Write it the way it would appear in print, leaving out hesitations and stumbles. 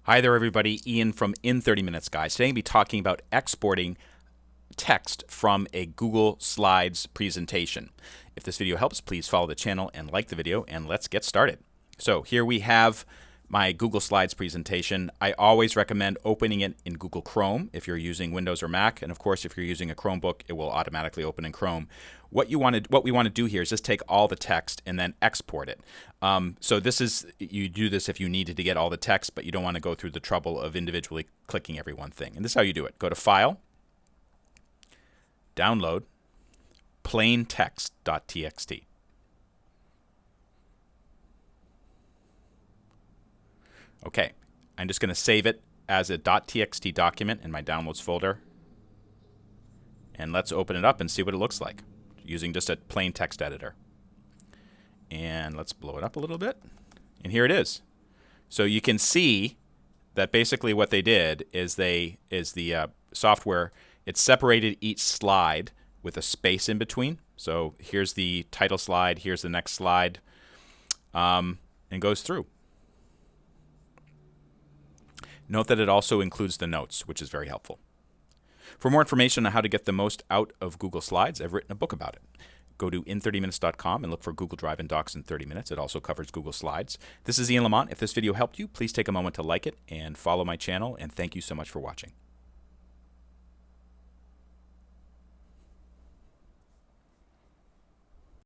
Hi there, everybody. Ian from In 30 Minutes Guys. Today I'm going to be talking about exporting text from a Google Slides presentation. If this video helps, please follow the channel and like the video, and let's get started. So here we have my Google Slides presentation. I always recommend opening it in Google Chrome if you're using Windows or Mac, and of course if you're using a Chromebook, it will automatically open in Chrome. What we want to do here is just take all the text and then export it. So you do this if you needed to get all the text, but you don't want to go through the trouble of individually clicking every one thing. And this is how you do it. Go to File, Download, Plain Text.txt. Okay, I'm just going to save it as a .txt document in my Downloads folder. And let's open it up and see what it looks like using just a plain text editor. And let's blow it up a little bit. And here it is. So you can see that basically what they did is the software, it separated each slide with a space in between. So here's the title slide, here's the next slide, and goes through. Note that it also includes the notes, which is very helpful. For more information on how to get the most out of Google Slides, I've written a book about it. Go to in30minutes.com and look for Google Drive and Docs in 30 Minutes. It also covers Google Slides. This is Ian Lamont. If this video helped you, please take a moment to like it and follow my channel, and thank you so much for watching.